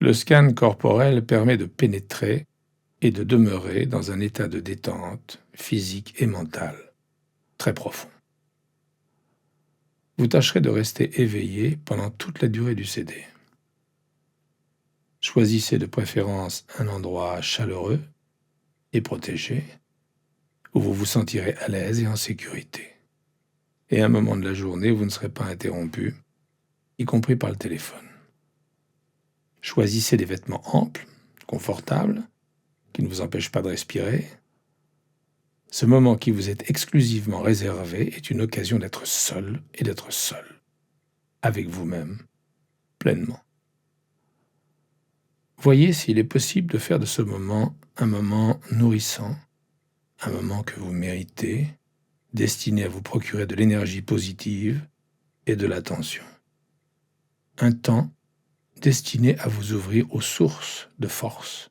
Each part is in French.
Le scan corporel permet de pénétrer et de demeurer dans un état de détente physique et mentale très profond. Vous tâcherez de rester éveillé pendant toute la durée du CD. Choisissez de préférence un endroit chaleureux et protégé où vous vous sentirez à l'aise et en sécurité. Et à un moment de la journée où vous ne serez pas interrompu, y compris par le téléphone. Choisissez des vêtements amples, confortables, qui ne vous empêchent pas de respirer. Ce moment qui vous est exclusivement réservé est une occasion d'être seul et d'être seul, avec vous-même, pleinement. Voyez s'il est possible de faire de ce moment un moment nourrissant, un moment que vous méritez, destiné à vous procurer de l'énergie positive et de l'attention. Un temps destiné à vous ouvrir aux sources de force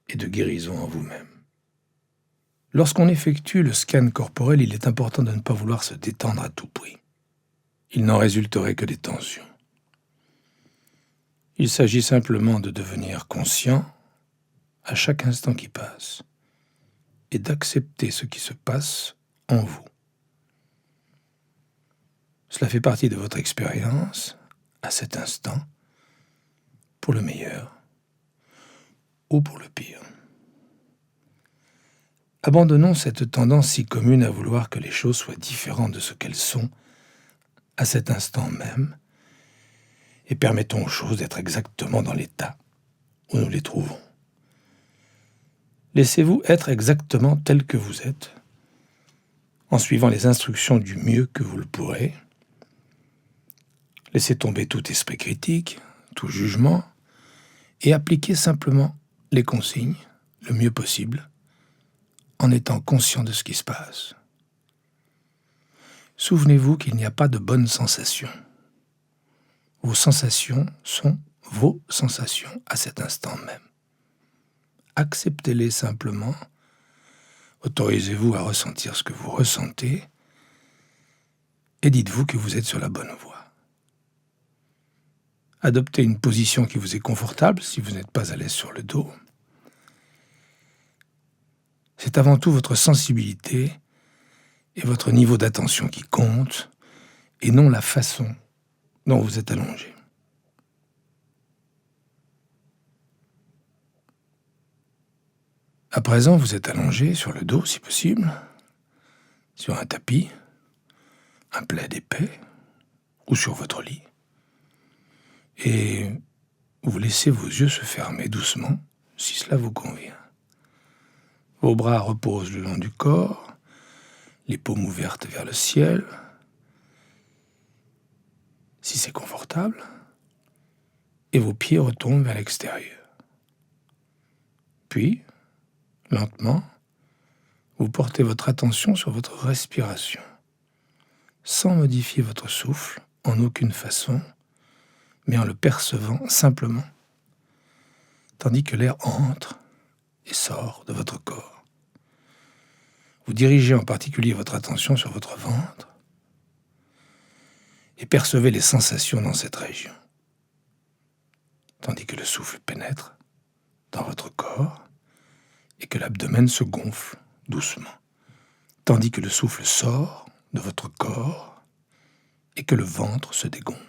et de guérison en vous-même. Lorsqu'on effectue le scan corporel, il est important de ne pas vouloir se détendre à tout prix. Il n'en résulterait que des tensions. Il s'agit simplement de devenir conscient à chaque instant qui passe et d'accepter ce qui se passe en vous. Cela fait partie de votre expérience à cet instant, pour le meilleur ou pour le pire. Abandonnons cette tendance si commune à vouloir que les choses soient différentes de ce qu'elles sont à cet instant même et permettons aux choses d'être exactement dans l'état où nous les trouvons. Laissez-vous être exactement tel que vous êtes en suivant les instructions du mieux que vous le pourrez. Laissez tomber tout esprit critique, tout jugement et appliquez simplement les consignes le mieux possible en étant conscient de ce qui se passe. Souvenez-vous qu'il n'y a pas de bonnes sensations. Vos sensations sont vos sensations à cet instant même. Acceptez-les simplement, autorisez-vous à ressentir ce que vous ressentez et dites-vous que vous êtes sur la bonne voie. Adoptez une position qui vous est confortable si vous n'êtes pas à l'aise sur le dos. C'est avant tout votre sensibilité et votre niveau d'attention qui compte, et non la façon dont vous êtes allongé. À présent, vous êtes allongé sur le dos, si possible, sur un tapis, un plaid épais, ou sur votre lit. Et vous laissez vos yeux se fermer doucement, si cela vous convient. Vos bras reposent le long du corps, les paumes ouvertes vers le ciel, si c'est confortable, et vos pieds retombent vers l'extérieur. Puis, lentement, vous portez votre attention sur votre respiration, sans modifier votre souffle en aucune façon, mais en le percevant simplement, tandis que l'air entre et sort de votre corps. Vous dirigez en particulier votre attention sur votre ventre et percevez les sensations dans cette région, tandis que le souffle pénètre dans votre corps et que l'abdomen se gonfle doucement, tandis que le souffle sort de votre corps et que le ventre se dégonfle.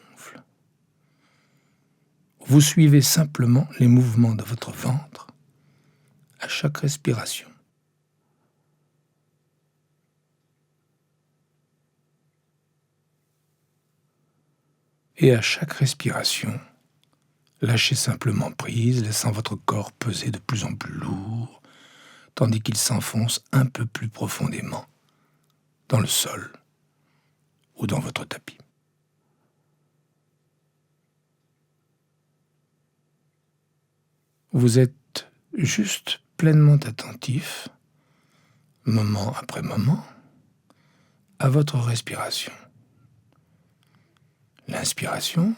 Vous suivez simplement les mouvements de votre ventre à chaque respiration. Et à chaque respiration, lâchez simplement prise, laissant votre corps peser de plus en plus lourd, tandis qu'il s'enfonce un peu plus profondément dans le sol ou dans votre tapis. Vous êtes juste pleinement attentif, moment après moment, à votre respiration. L'inspiration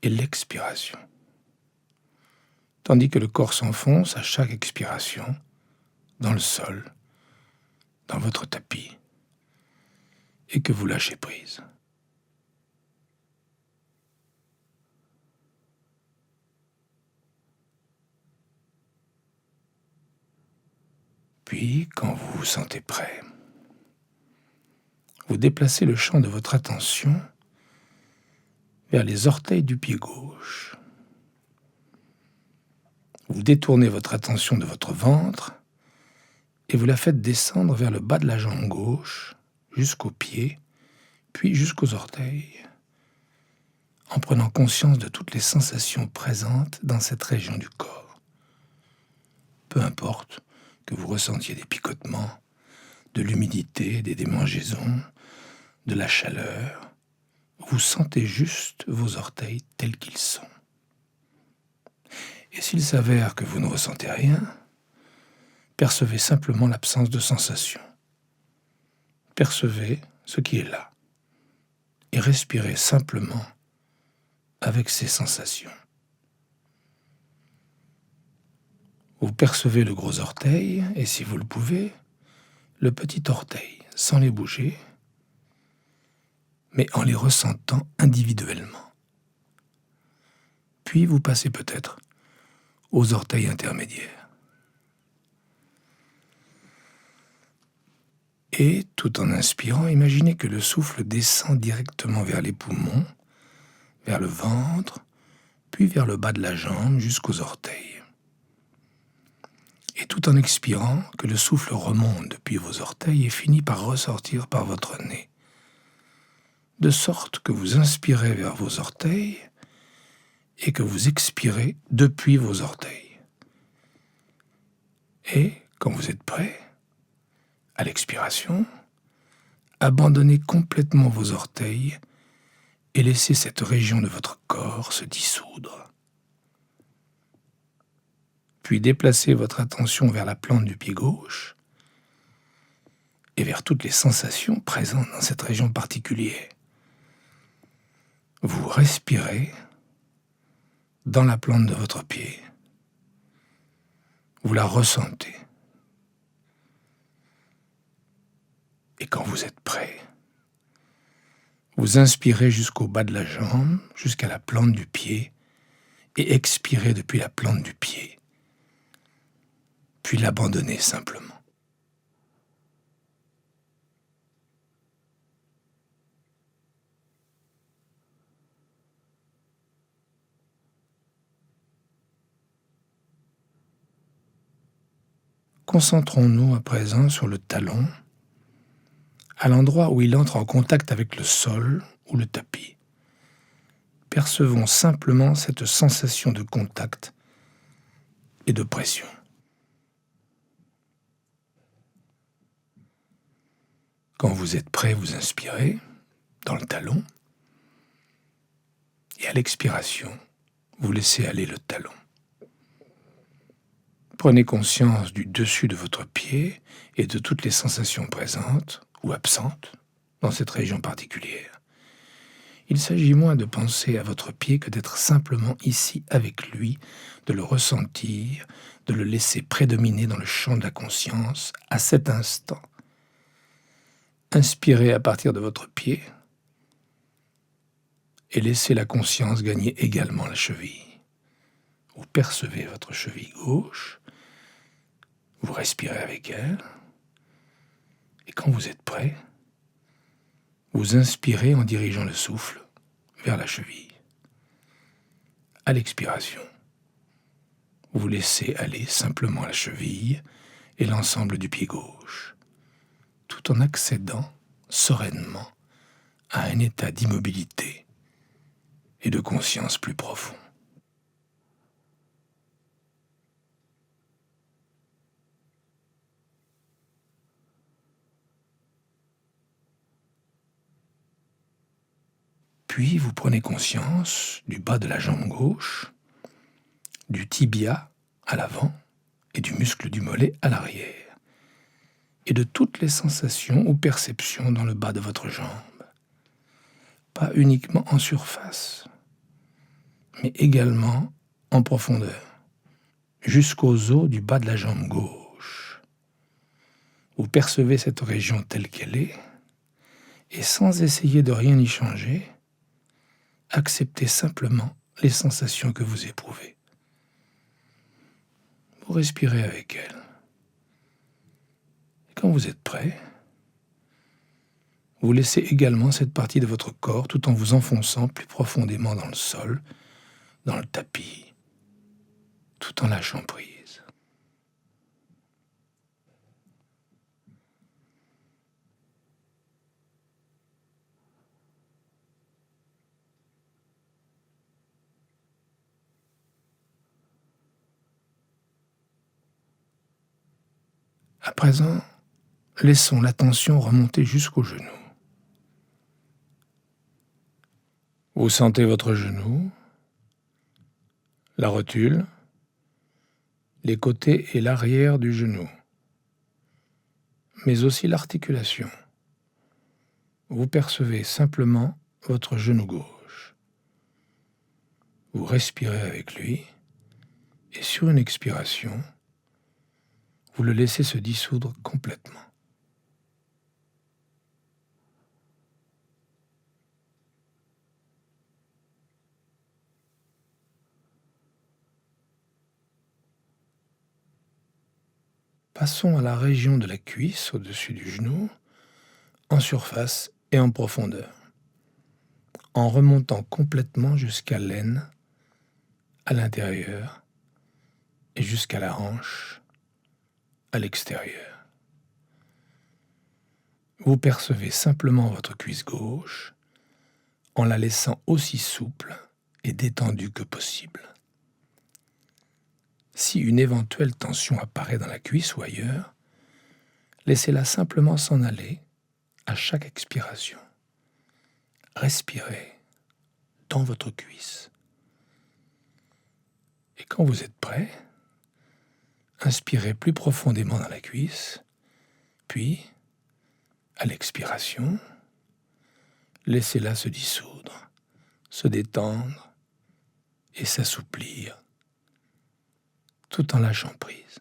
et l'expiration. Tandis que le corps s'enfonce à chaque expiration dans le sol, dans votre tapis, et que vous lâchez prise. Puis, quand vous vous sentez prêt, vous déplacez le champ de votre attention vers les orteils du pied gauche. Vous détournez votre attention de votre ventre et vous la faites descendre vers le bas de la jambe gauche, jusqu'aux pieds, puis jusqu'aux orteils, en prenant conscience de toutes les sensations présentes dans cette région du corps. Peu importe que vous ressentiez des picotements, de l'humidité, des démangeaisons, de la chaleur, vous sentez juste vos orteils tels qu'ils sont. Et s'il s'avère que vous ne ressentez rien, percevez simplement l'absence de sensation. Percevez ce qui est là et respirez simplement avec ces sensations. Vous percevez le gros orteil et, si vous le pouvez, le petit orteil, sans les bouger, mais en les ressentant individuellement. Puis vous passez peut-être aux orteils intermédiaires. Et, tout en inspirant, imaginez que le souffle descend directement vers les poumons, vers le ventre, puis vers le bas de la jambe jusqu'aux orteils. Et tout en expirant, que le souffle remonte depuis vos orteils et finit par ressortir par votre nez. De sorte que vous inspirez vers vos orteils et que vous expirez depuis vos orteils. Et, quand vous êtes prêt, à l'expiration, abandonnez complètement vos orteils et laissez cette région de votre corps se dissoudre. Puis déplacez votre attention vers la plante du pied gauche et vers toutes les sensations présentes dans cette région particulière. Vous respirez dans la plante de votre pied. Vous la ressentez. Et quand vous êtes prêt, vous inspirez jusqu'au bas de la jambe, jusqu'à la plante du pied, et expirez depuis la plante du pied. Puis l'abandonnez simplement. Concentrons-nous à présent sur le talon, à l'endroit où il entre en contact avec le sol ou le tapis. Percevons simplement cette sensation de contact et de pression. Quand vous êtes prêt, vous inspirez dans le talon et à l'expiration, vous laissez aller le talon. Prenez conscience du dessus de votre pied et de toutes les sensations présentes ou absentes dans cette région particulière. Il s'agit moins de penser à votre pied que d'être simplement ici avec lui, de le ressentir, de le laisser prédominer dans le champ de la conscience à cet instant. Inspirez à partir de votre pied et laissez la conscience gagner également la cheville. Vous percevez votre cheville gauche, vous respirez avec elle, et quand vous êtes prêt, vous inspirez en dirigeant le souffle vers la cheville. À l'expiration, vous laissez aller simplement la cheville et l'ensemble du pied gauche, tout en accédant sereinement à un état d'immobilité et de conscience plus profond. Puis vous prenez conscience du bas de la jambe gauche, du tibia à l'avant et du muscle du mollet à l'arrière, et de toutes les sensations ou perceptions dans le bas de votre jambe. Pas uniquement en surface, mais également en profondeur, jusqu'aux os du bas de la jambe gauche. Vous percevez cette région telle qu'elle est, et sans essayer de rien y changer, acceptez simplement les sensations que vous éprouvez. Vous respirez avec elles. quand vous êtes prêt, vous laissez également cette partie de votre corps tout en vous enfonçant plus profondément dans le sol, dans le tapis, tout en lâchant prise. À présent, laissons la tension remonter jusqu'au genou. Vous sentez votre genou, la rotule, les côtés et l'arrière du genou, mais aussi l'articulation. Vous percevez simplement votre genou gauche. Vous respirez avec lui et sur une expiration, vous le laissez se dissoudre complètement. Passons à la région de la cuisse au-dessus du genou, en surface et en profondeur, en remontant complètement jusqu'à l'aine, à l'intérieur, et jusqu'à la hanche, à l'extérieur. Vous percevez simplement votre cuisse gauche en la laissant aussi souple et détendue que possible. Si une éventuelle tension apparaît dans la cuisse ou ailleurs, laissez-la simplement s'en aller à chaque expiration. Respirez dans votre cuisse. Et quand vous êtes prêt, inspirez plus profondément dans la cuisse, puis, à l'expiration, laissez-la se dissoudre, se détendre et s'assouplir, tout en lâchant prise.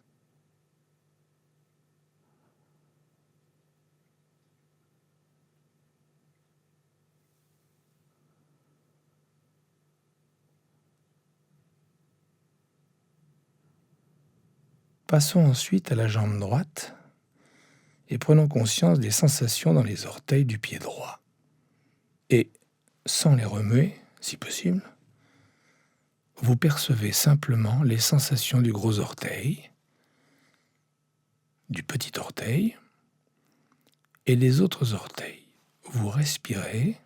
Passons ensuite à la jambe droite et prenons conscience des sensations dans les orteils du pied droit. Et, sans les remuer, si possible, vous percevez simplement les sensations du gros orteil, du petit orteil et des autres orteils. Vous respirez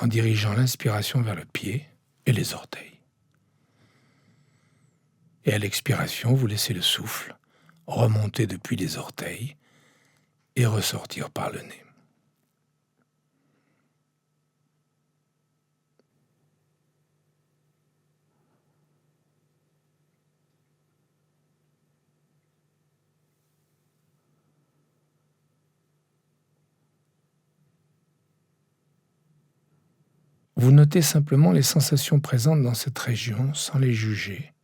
en dirigeant l'inspiration vers le pied et les orteils. Et à l'expiration, vous laissez le souffle remonter depuis les orteils et ressortir par le nez. Vous notez simplement les sensations présentes dans cette région sans les juger,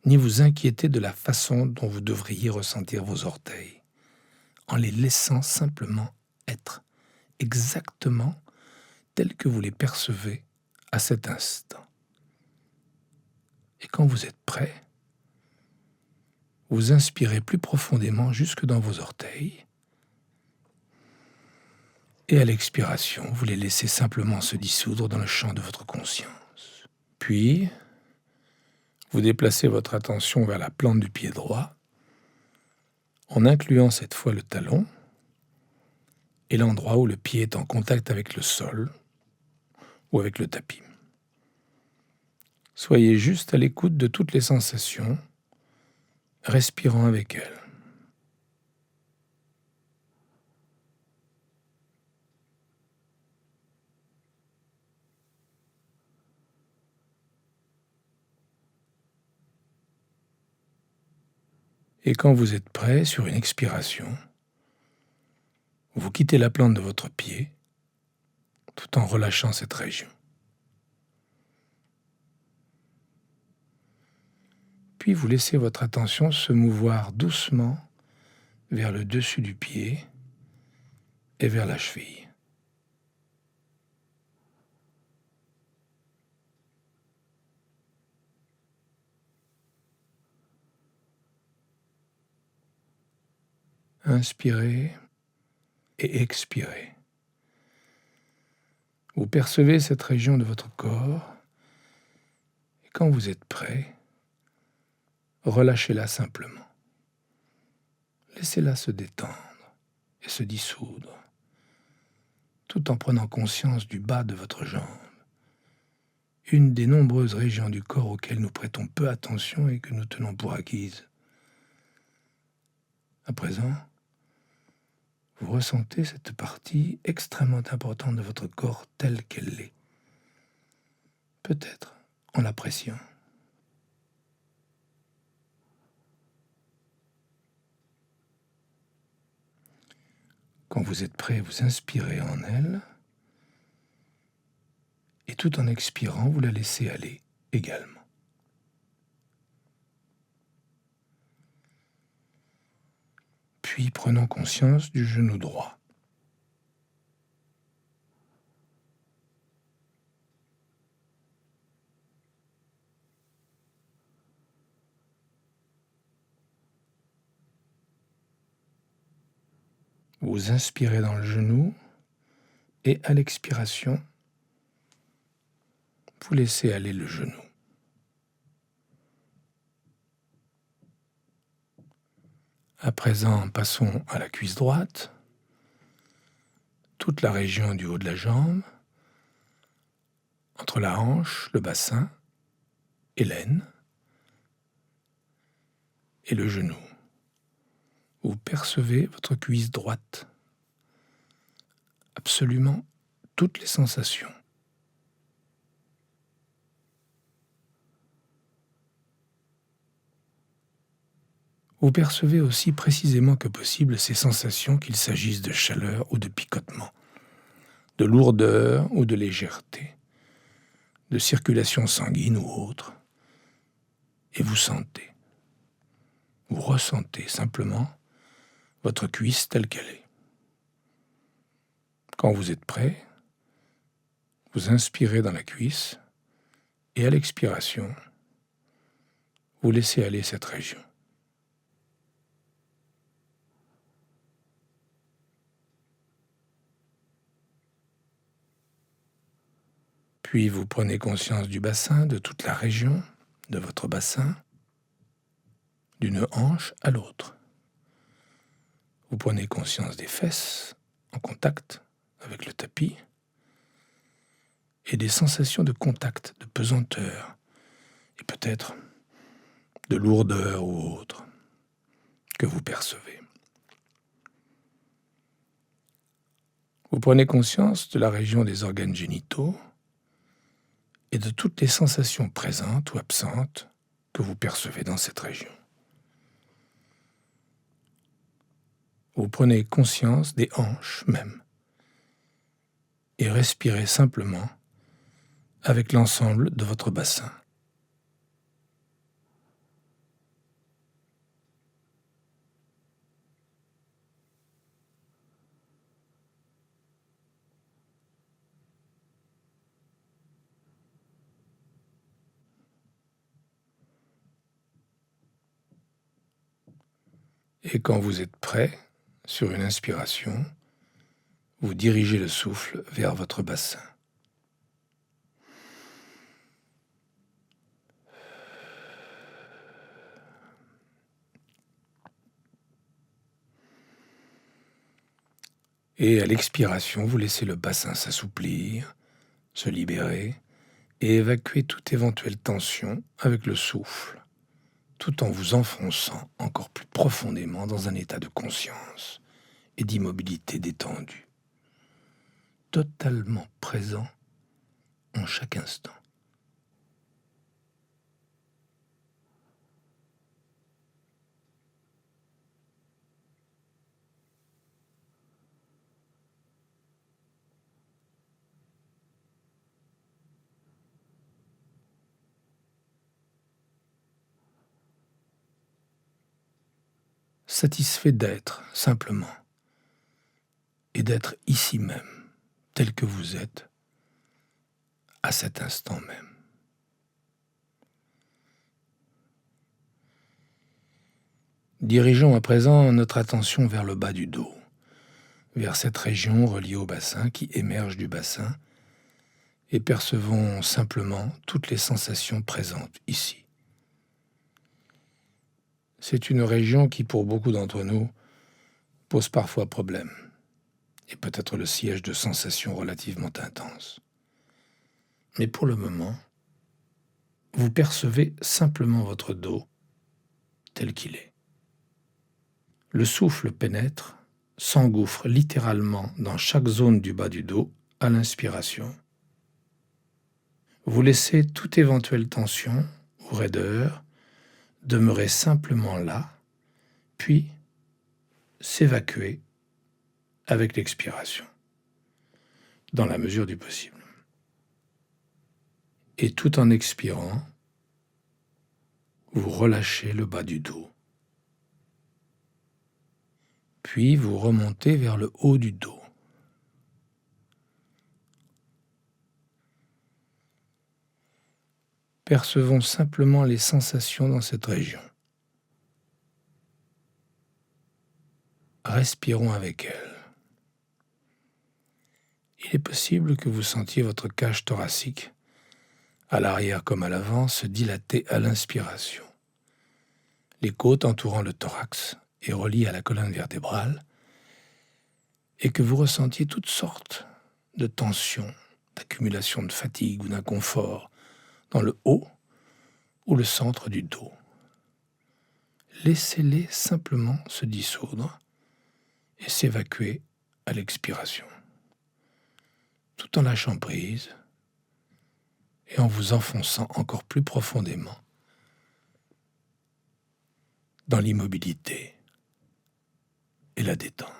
ni vous inquiéter de la façon dont vous devriez ressentir vos orteils, en les laissant simplement être exactement tels que vous les percevez à cet instant. Et quand vous êtes prêt, vous inspirez plus profondément jusque dans vos orteils, et à l'expiration, vous les laissez simplement se dissoudre dans le champ de votre conscience. Puis, vous déplacez votre attention vers la plante du pied droit, en incluant cette fois le talon et l'endroit où le pied est en contact avec le sol ou avec le tapis. Soyez juste à l'écoute de toutes les sensations, respirant avec elles. Et quand vous êtes prêt, sur une expiration, vous quittez la plante de votre pied tout en relâchant cette région. Puis vous laissez votre attention se mouvoir doucement vers le dessus du pied et vers la cheville. Inspirez et expirez. Vous percevez cette région de votre corps et quand vous êtes prêt, relâchez-la simplement. Laissez-la se détendre et se dissoudre, tout en prenant conscience du bas de votre jambe, une des nombreuses régions du corps auxquelles nous prêtons peu attention et que nous tenons pour acquises. À présent, vous ressentez cette partie extrêmement importante de votre corps telle qu'elle est, peut-être en l'appréciant. Quand vous êtes prêt, vous inspirez en elle, et tout en expirant, vous la laissez aller également. Puis prenons conscience du genou droit. Vous inspirez dans le genou et à l'expiration, vous laissez aller le genou. À présent, passons à la cuisse droite, toute la région du haut de la jambe, entre la hanche, le bassin et l'aine, et le genou. Vous percevez votre cuisse droite, absolument toutes les sensations. Vous percevez aussi précisément que possible ces sensations, qu'il s'agisse de chaleur ou de picotement, de lourdeur ou de légèreté, de circulation sanguine ou autre, et vous sentez, vous ressentez simplement votre cuisse telle qu'elle est. Quand vous êtes prêt, vous inspirez dans la cuisse et à l'expiration, vous laissez aller cette région. Puis vous prenez conscience du bassin, de toute la région de votre bassin, d'une hanche à l'autre. Vous prenez conscience des fesses en contact avec le tapis et des sensations de contact, de pesanteur et peut-être de lourdeur ou autre que vous percevez. Vous prenez conscience de la région des organes génitaux et de toutes les sensations présentes ou absentes que vous percevez dans cette région. Vous prenez conscience des hanches même et respirez simplement avec l'ensemble de votre bassin. Et quand vous êtes prêt, sur une inspiration, vous dirigez le souffle vers votre bassin. Et à l'expiration, vous laissez le bassin s'assouplir, se libérer et évacuer toute éventuelle tension avec le souffle, tout en vous enfonçant encore plus profondément dans un état de conscience et d'immobilité détendue, totalement présent en chaque instant. Satisfait d'être simplement et d'être ici même, tel que vous êtes, à cet instant même. Dirigeons à présent notre attention vers le bas du dos, vers cette région reliée au bassin qui émerge du bassin, et percevons simplement toutes les sensations présentes ici. C'est une région qui, pour beaucoup d'entre nous, pose parfois problème, et peut être le siège de sensations relativement intenses. Mais pour le moment, vous percevez simplement votre dos tel qu'il est. Le souffle pénètre, s'engouffre littéralement dans chaque zone du bas du dos à l'inspiration. Vous laissez toute éventuelle tension ou raideur demeurer simplement là, puis s'évacuer avec l'expiration, dans la mesure du possible. Et tout en expirant, vous relâchez le bas du dos. Puis vous remontez vers le haut du dos. Percevons simplement les sensations dans cette région. Respirons avec elles. Il est possible que vous sentiez votre cage thoracique, à l'arrière comme à l'avant, se dilater à l'inspiration. Les côtes entourant le thorax et reliées à la colonne vertébrale, et que vous ressentiez toutes sortes de tensions, d'accumulation de fatigue ou d'inconfort dans le haut ou le centre du dos. Laissez-les simplement se dissoudre et s'évacuer à l'expiration, tout en lâchant prise et en vous enfonçant encore plus profondément dans l'immobilité et la détente.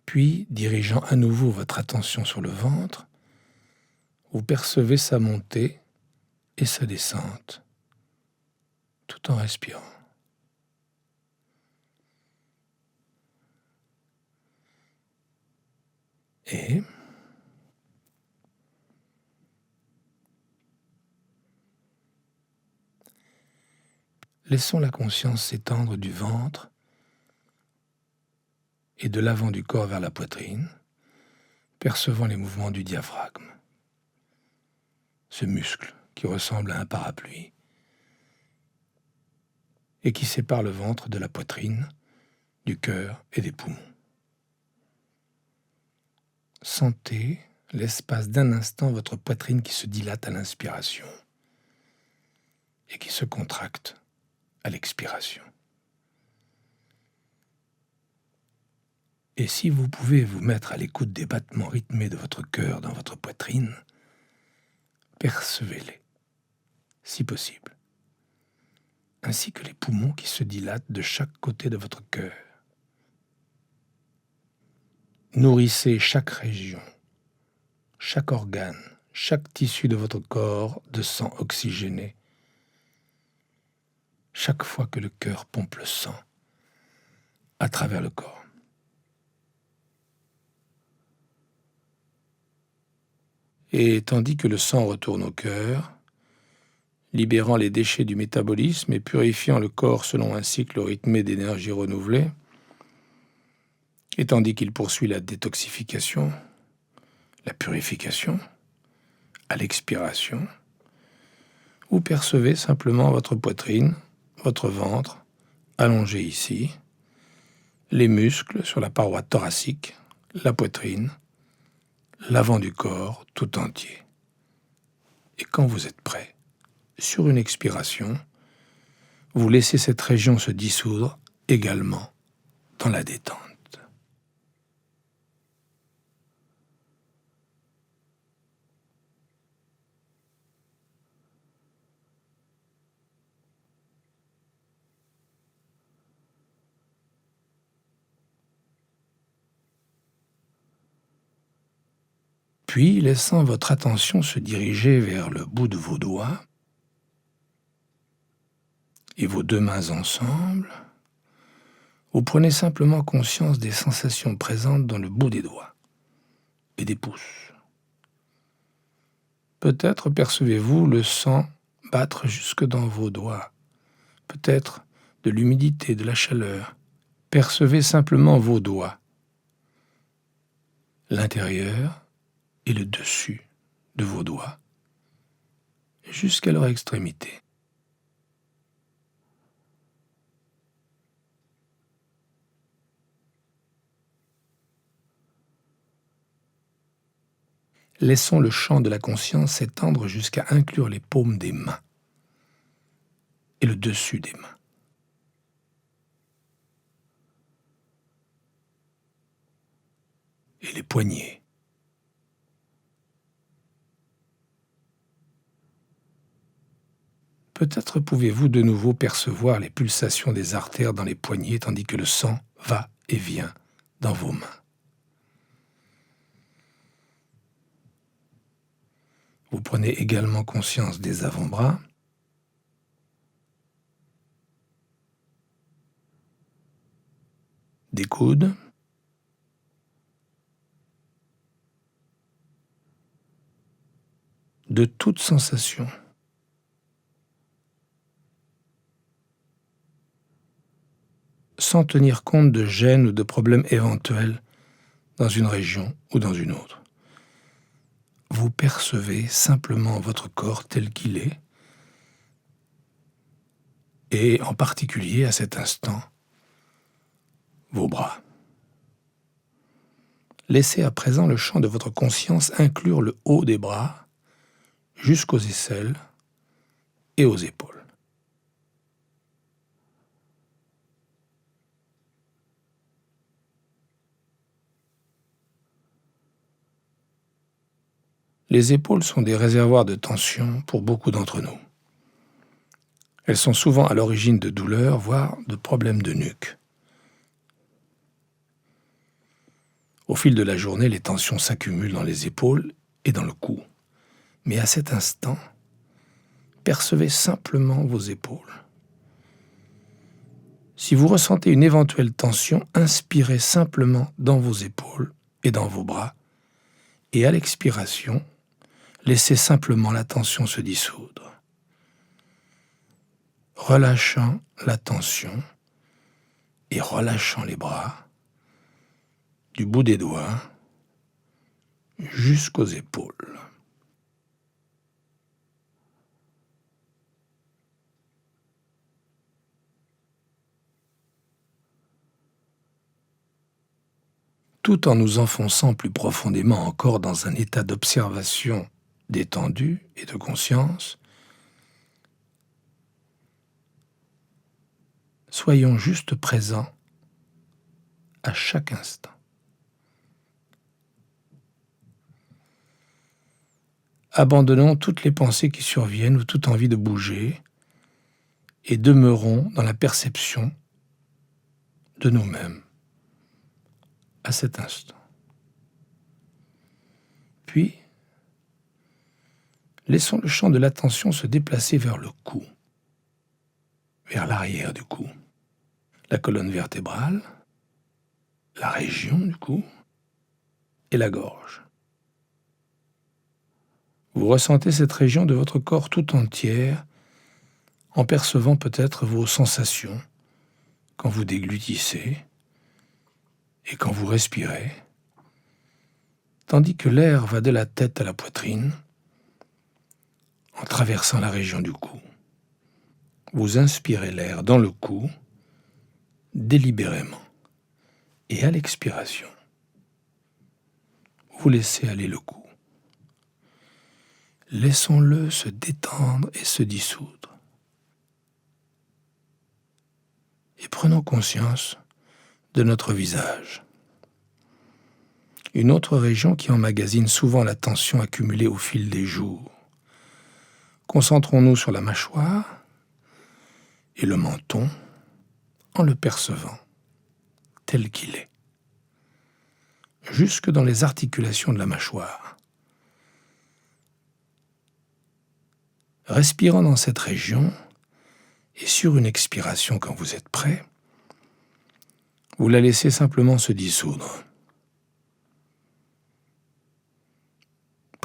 Puis, dirigeant à nouveau votre attention sur le ventre, vous percevez sa montée et sa descente, tout en respirant. Et laissons la conscience s'étendre du ventre et de l'avant du corps vers la poitrine, percevant les mouvements du diaphragme, ce muscle qui ressemble à un parapluie et qui sépare le ventre de la poitrine, du cœur et des poumons. Sentez l'espace d'un instant votre poitrine qui se dilate à l'inspiration et qui se contracte à l'expiration. Et si vous pouvez vous mettre à l'écoute des battements rythmés de votre cœur dans votre poitrine, percevez-les, si possible, ainsi que les poumons qui se dilatent de chaque côté de votre cœur. Nourrissez chaque région, chaque organe, chaque tissu de votre corps de sang oxygéné, chaque fois que le cœur pompe le sang à travers le corps. Et tandis que le sang retourne au cœur, libérant les déchets du métabolisme et purifiant le corps selon un cycle rythmé d'énergie renouvelée, et tandis qu'il poursuit la détoxification, la purification, à l'expiration, vous percevez simplement votre poitrine, votre ventre, allongé ici, les muscles sur la paroi thoracique, la poitrine, l'avant du corps tout entier. Et quand vous êtes prêt, sur une expiration, vous laissez cette région se dissoudre également dans la détente. Puis, laissant votre attention se diriger vers le bout de vos doigts et vos deux mains ensemble, vous prenez simplement conscience des sensations présentes dans le bout des doigts et des pouces. Peut-être percevez-vous le sang battre jusque dans vos doigts, peut-être de l'humidité, de la chaleur. Percevez simplement vos doigts, l'intérieur et le dessus de vos doigts, jusqu'à leur extrémité. Laissons le champ de la conscience s'étendre jusqu'à inclure les paumes des mains et le dessus des mains. Et les poignets. Peut-être pouvez-vous de nouveau percevoir les pulsations des artères dans les poignets tandis que le sang va et vient dans vos mains. Vous prenez également conscience des avant-bras, des coudes, de toute sensation. Sans tenir compte de gêne ou de problèmes éventuels dans une région ou dans une autre. Vous percevez simplement votre corps tel qu'il est, et en particulier à cet instant, vos bras. Laissez à présent le champ de votre conscience inclure le haut des bras jusqu'aux aisselles et aux épaules. Les épaules sont des réservoirs de tension pour beaucoup d'entre nous. Elles sont souvent à l'origine de douleurs, voire de problèmes de nuque. Au fil de la journée, les tensions s'accumulent dans les épaules et dans le cou. Mais à cet instant, percevez simplement vos épaules. Si vous ressentez une éventuelle tension, inspirez simplement dans vos épaules et dans vos bras, et à l'expiration, laissez simplement la tension se dissoudre. Relâchant la tension et relâchant les bras, du bout des doigts jusqu'aux épaules. Tout en nous enfonçant plus profondément encore dans un état d'observation détendu et de conscience, soyons juste présents à chaque instant. Abandonnons toutes les pensées qui surviennent ou toute envie de bouger et demeurons dans la perception de nous-mêmes à cet instant. Puis, laissons le champ de l'attention se déplacer vers le cou, vers l'arrière du cou, la colonne vertébrale, la région du cou et la gorge. Vous ressentez cette région de votre corps tout entière en percevant peut-être vos sensations quand vous déglutissez et quand vous respirez, tandis que l'air va de la tête à la poitrine en traversant la région du cou. Vous inspirez l'air dans le cou délibérément et à l'expiration, vous laissez aller le cou. Laissons-le se détendre et se dissoudre. Et prenons conscience de notre visage. Une autre région qui emmagasine souvent la tension accumulée au fil des jours. Concentrons-nous sur la mâchoire et le menton en le percevant tel qu'il est, jusque dans les articulations de la mâchoire. Respirant dans cette région, et sur une expiration quand vous êtes prêt, vous la laissez simplement se dissoudre.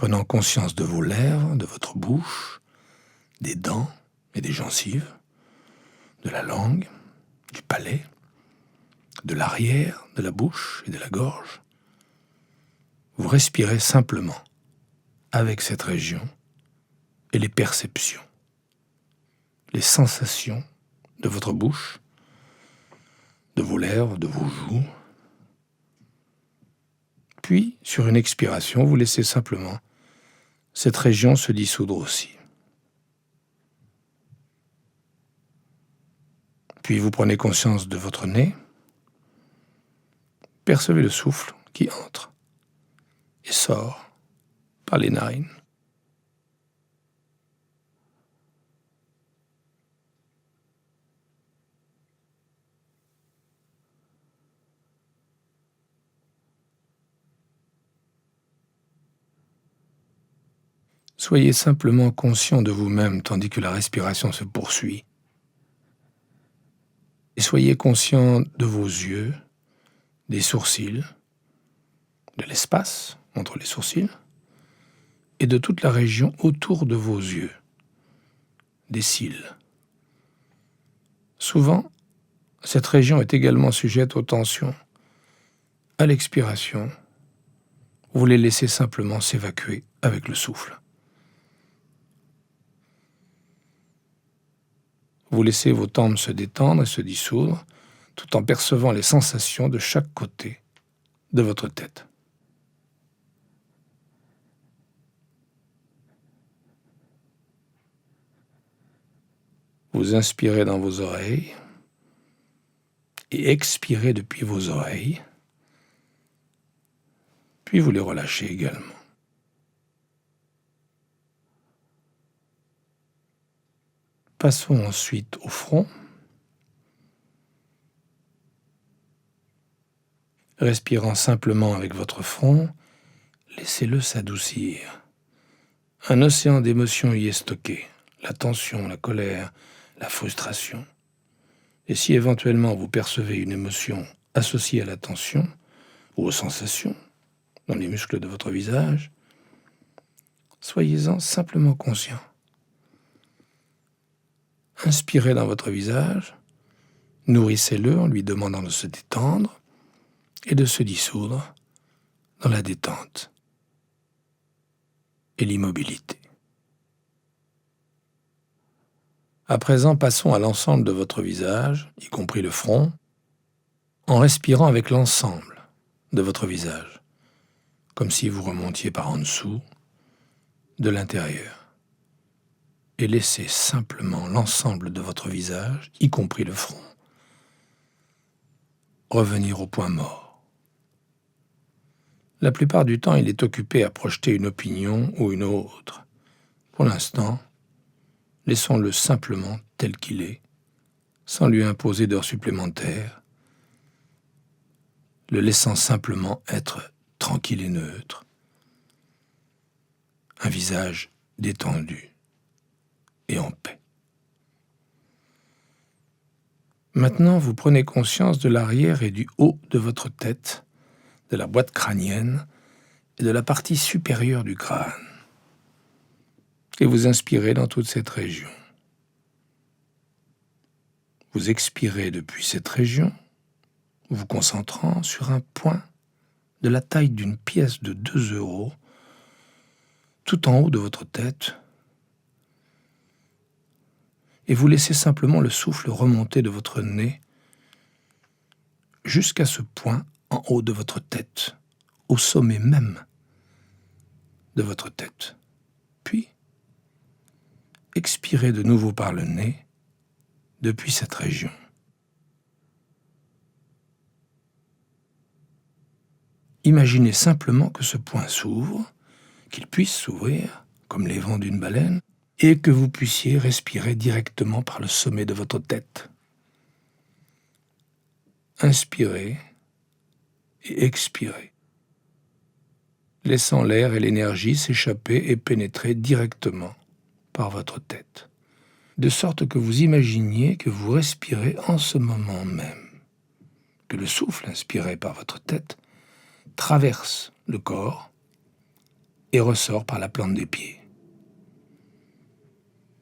prenant conscience de vos lèvres, de votre bouche, des dents et des gencives, de la langue, du palais, de l'arrière de la bouche et de la gorge. Vous respirez simplement avec cette région et les perceptions, les sensations de votre bouche, de vos lèvres, de vos joues. Puis, sur une expiration, vous laissez simplement cette région se dissoudre aussi. Puis vous prenez conscience de votre nez, percevez le souffle qui entre et sort par les narines. Soyez simplement conscient de vous-même tandis que la respiration se poursuit. Et soyez conscient de vos yeux, des sourcils, de l'espace entre les sourcils et de toute la région autour de vos yeux, des cils. Souvent, cette région est également sujette aux tensions. À l'expiration, vous les laissez simplement s'évacuer avec le souffle. Vous laissez vos tempes se détendre et se dissoudre, tout en percevant les sensations de chaque côté de votre tête. Vous inspirez dans vos oreilles et expirez depuis vos oreilles, puis vous les relâchez également. Passons ensuite au front. Respirant simplement avec votre front, laissez-le s'adoucir. Un océan d'émotions y est stocké, la tension, la colère, la frustration. Et si éventuellement vous percevez une émotion associée à la tension ou aux sensations dans les muscles de votre visage, soyez-en simplement conscient. Inspirez dans votre visage, nourrissez-le en lui demandant de se détendre et de se dissoudre dans la détente et l'immobilité. À présent, passons à l'ensemble de votre visage, y compris le front, en respirant avec l'ensemble de votre visage, comme si vous remontiez par en dessous, de l'intérieur. Et laissez simplement l'ensemble de votre visage, y compris le front, revenir au point mort. La plupart du temps, il est occupé à projeter une opinion ou une autre. Pour l'instant, laissons-le simplement tel qu'il est, sans lui imposer d'heures supplémentaires, le laissant simplement être tranquille et neutre. Un visage détendu et en paix. Maintenant, vous prenez conscience de l'arrière et du haut de votre tête, de la boîte crânienne et de la partie supérieure du crâne. Et vous inspirez dans toute cette région. Vous expirez depuis cette région, vous concentrant sur un point de la taille d'une pièce de 2 €, tout en haut de votre tête, et vous laissez simplement le souffle remonter de votre nez jusqu'à ce point en haut de votre tête, au sommet même de votre tête. Puis, expirez de nouveau par le nez depuis cette région. Imaginez simplement que ce point s'ouvre, qu'il puisse s'ouvrir, comme les vents d'une baleine, et que vous puissiez respirer directement par le sommet de votre tête. Inspirez et expirez, laissant l'air et l'énergie s'échapper et pénétrer directement par votre tête, de sorte que vous imaginiez que vous respirez en ce moment même, que le souffle inspiré par votre tête traverse le corps et ressort par la plante des pieds.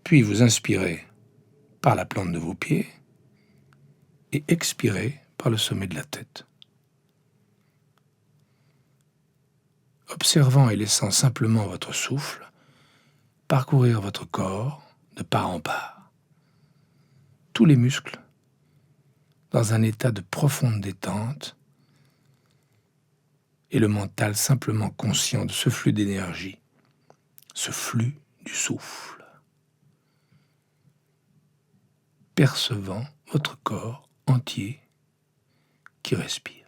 Puis vous inspirez par la plante de vos pieds et expirez par le sommet de la tête. Observant et laissant simplement votre souffle parcourir votre corps de part en part. Tous les muscles dans un état de profonde détente et le mental simplement conscient de ce flux d'énergie, ce flux du souffle. Percevant votre corps entier qui respire.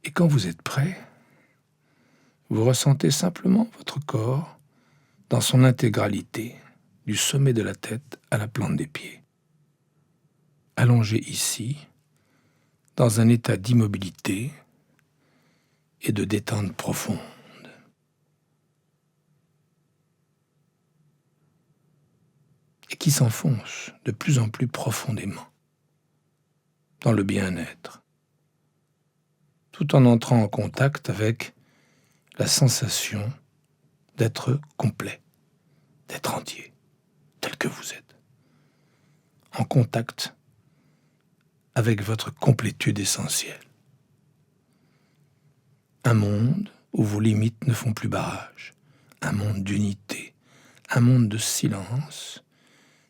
Et quand vous êtes prêt, vous ressentez simplement votre corps dans son intégralité, du sommet de la tête à la plante des pieds. Allongé ici, dans un état d'immobilité et de détente profonde. Et qui s'enfonce de plus en plus profondément dans le bien-être, tout en entrant en contact avec la sensation d'être complet, d'être entier, tel que vous êtes, en contact avec votre complétude essentielle. Un monde où vos limites ne font plus barrage, un monde d'unité, un monde de silence,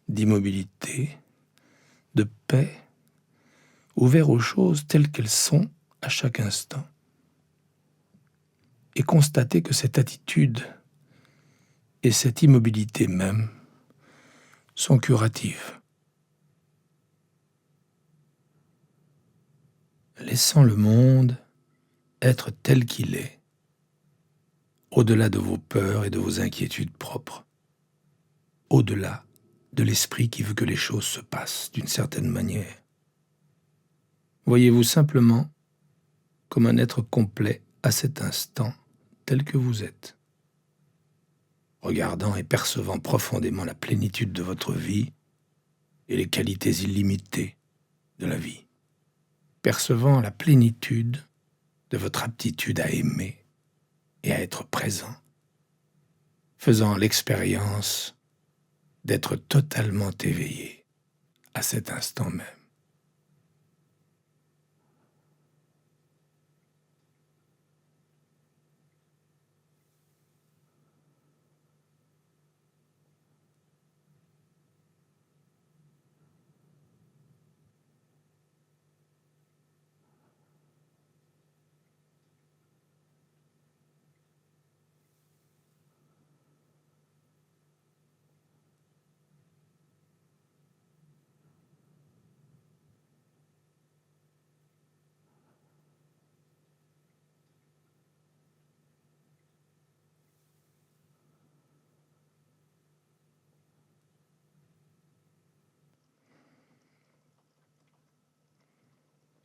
d'immobilité, de paix, ouvert aux choses telles qu'elles sont à chaque instant. Et constater que cette attitude et cette immobilité même sont curatives. Laissant le monde être tel qu'il est, au-delà de vos peurs et de vos inquiétudes propres, au-delà de l'esprit qui veut que les choses se passent d'une certaine manière. Voyez-vous simplement comme un être complet à cet instant, tel que vous êtes, regardant et percevant profondément la plénitude de votre vie et les qualités illimitées de la vie, percevant la plénitude de votre aptitude à aimer et à être présent, faisant l'expérience d'être totalement éveillé à cet instant même.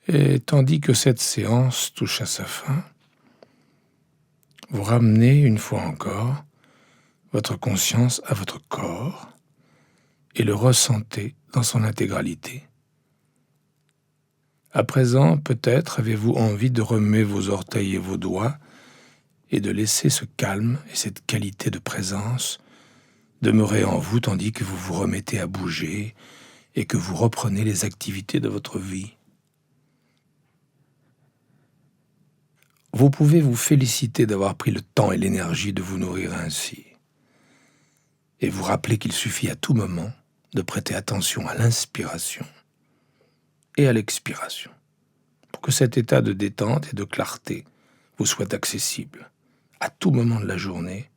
Et tandis que cette séance touche à sa fin, vous ramenez une fois encore votre conscience à votre corps et le ressentez dans son intégralité. À présent, peut-être avez-vous envie de remuer vos orteils et vos doigts et de laisser ce calme et cette qualité de présence demeurer en vous tandis que vous vous remettez à bouger et que vous reprenez les activités de votre vie. Vous pouvez vous féliciter d'avoir pris le temps et l'énergie de vous nourrir ainsi. Et vous rappeler qu'il suffit à tout moment de prêter attention à l'inspiration et à l'expiration, pour que cet état de détente et de clarté vous soit accessible à tout moment de la journée,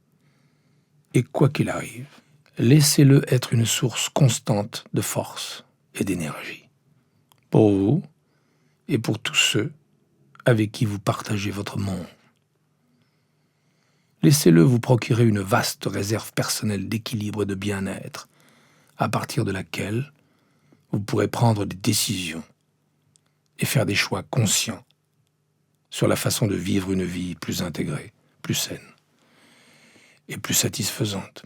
et quoi qu'il arrive, laissez-le être une source constante de force et d'énergie, pour vous et pour tous ceux avec qui vous partagez votre monde. Laissez-le vous procurer une vaste réserve personnelle d'équilibre et de bien-être, à partir de laquelle vous pourrez prendre des décisions et faire des choix conscients sur la façon de vivre une vie plus intégrée, plus saine et plus satisfaisante.